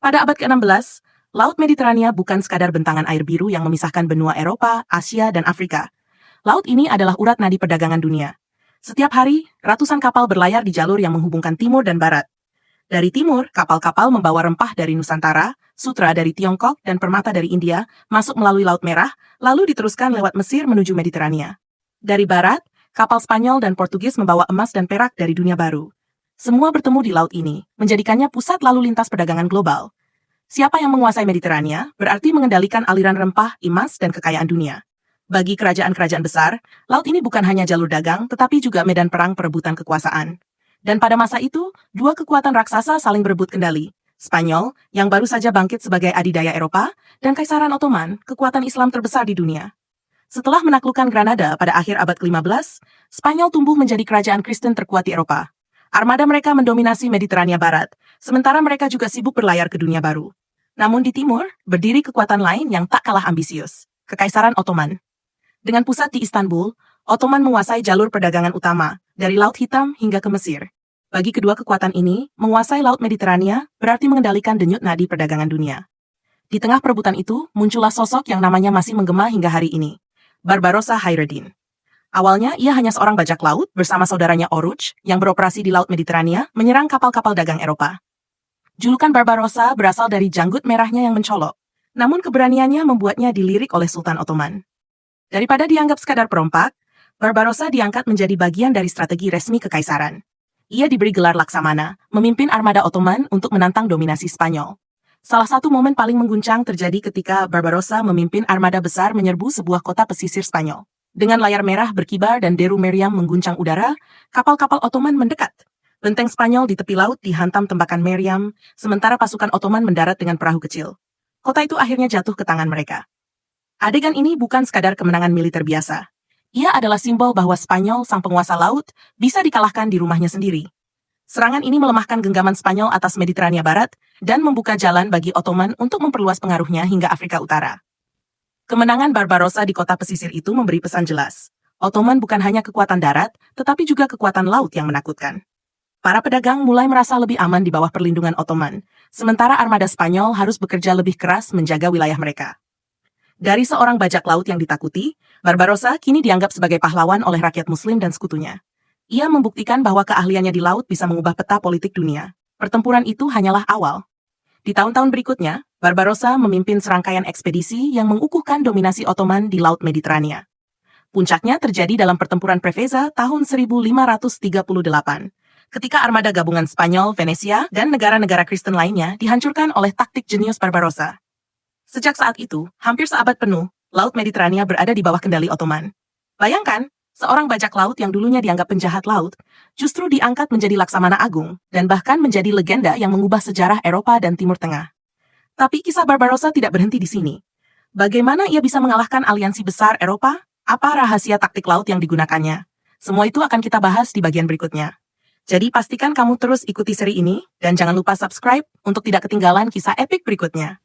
Pada abad ke-16, Laut Mediterania bukan sekadar bentangan air biru yang memisahkan benua Eropa, Asia, dan Afrika. Laut ini adalah urat nadi perdagangan dunia. Setiap hari, ratusan kapal berlayar di jalur yang menghubungkan timur dan barat. Dari timur, kapal-kapal membawa rempah dari Nusantara, sutra dari Tiongkok, dan permata dari India masuk melalui Laut Merah, lalu diteruskan lewat Mesir menuju Mediterania. Dari barat, kapal Spanyol dan Portugis membawa emas dan perak dari dunia baru. Semua bertemu di laut ini, menjadikannya pusat lalu lintas perdagangan global. Siapa yang menguasai Mediterania, berarti mengendalikan aliran rempah, emas, dan kekayaan dunia. Bagi kerajaan-kerajaan besar, laut ini bukan hanya jalur dagang, tetapi juga medan perang perebutan kekuasaan. Dan pada masa itu, dua kekuatan raksasa saling berebut kendali. Spanyol, yang baru saja bangkit sebagai adidaya Eropa, dan Kaisaran Ottoman, kekuatan Islam terbesar di dunia. Setelah menaklukkan Granada pada akhir abad ke-15, Spanyol tumbuh menjadi kerajaan Kristen terkuat di Eropa. Armada mereka mendominasi Mediterania Barat, sementara mereka juga sibuk berlayar ke dunia baru. Namun di timur, berdiri kekuatan lain yang tak kalah ambisius, Kekaisaran Ottoman. Dengan pusat di Istanbul, Ottoman menguasai jalur perdagangan utama, dari Laut Hitam hingga ke Mesir. Bagi kedua kekuatan ini, menguasai Laut Mediterania berarti mengendalikan denyut nadi perdagangan dunia. Di tengah perebutan itu, muncullah sosok yang namanya masih menggema hingga hari ini, Barbarossa Khaireddin. Awalnya, ia hanya seorang bajak laut bersama saudaranya Oruch yang beroperasi di Laut Mediterania menyerang kapal-kapal dagang Eropa. Julukan Barbarossa berasal dari janggut merahnya yang mencolok, namun keberaniannya membuatnya dilirik oleh Sultan Ottoman. Daripada dianggap sekadar perompak, Barbarossa diangkat menjadi bagian dari strategi resmi kekaisaran. Ia diberi gelar Laksamana, memimpin armada Ottoman untuk menantang dominasi Spanyol. Salah satu momen paling mengguncang terjadi ketika Barbarossa memimpin armada besar menyerbu sebuah kota pesisir Spanyol. Dengan layar merah berkibar dan deru meriam mengguncang udara, kapal-kapal Ottoman mendekat. Benteng Spanyol di tepi laut dihantam tembakan meriam, sementara pasukan Ottoman mendarat dengan perahu kecil. Kota itu akhirnya jatuh ke tangan mereka. Adegan ini bukan sekadar kemenangan militer biasa. Ia adalah simbol bahwa Spanyol, sang penguasa laut, bisa dikalahkan di rumahnya sendiri. Serangan ini melemahkan genggaman Spanyol atas Mediterania Barat dan membuka jalan bagi Ottoman untuk memperluas pengaruhnya hingga Afrika Utara. Kemenangan Barbarossa di kota pesisir itu memberi pesan jelas. Ottoman bukan hanya kekuatan darat, tetapi juga kekuatan laut yang menakutkan. Para pedagang mulai merasa lebih aman di bawah perlindungan Ottoman, sementara armada Spanyol harus bekerja lebih keras menjaga wilayah mereka. Dari seorang bajak laut yang ditakuti, Barbarossa kini dianggap sebagai pahlawan oleh rakyat Muslim dan sekutunya. Ia membuktikan bahwa keahliannya di laut bisa mengubah peta politik dunia. Pertempuran itu hanyalah awal. Di tahun-tahun berikutnya, Barbarossa memimpin serangkaian ekspedisi yang mengukuhkan dominasi Ottoman di Laut Mediterania. Puncaknya terjadi dalam pertempuran Preveza tahun 1538, ketika armada gabungan Spanyol, Venesia, dan negara-negara Kristen lainnya dihancurkan oleh taktik jenius Barbarossa. Sejak saat itu, hampir seabad penuh, Laut Mediterania berada di bawah kendali Ottoman. Bayangkan, seorang bajak laut yang dulunya dianggap penjahat laut, justru diangkat menjadi Laksamana Agung, dan bahkan menjadi legenda yang mengubah sejarah Eropa dan Timur Tengah. Tapi kisah Barbarossa tidak berhenti di sini. Bagaimana ia bisa mengalahkan aliansi besar Eropa? Apa rahasia taktik laut yang digunakannya? Semua itu akan kita bahas di bagian berikutnya. Jadi pastikan kamu terus ikuti seri ini, dan jangan lupa subscribe untuk tidak ketinggalan kisah epik berikutnya.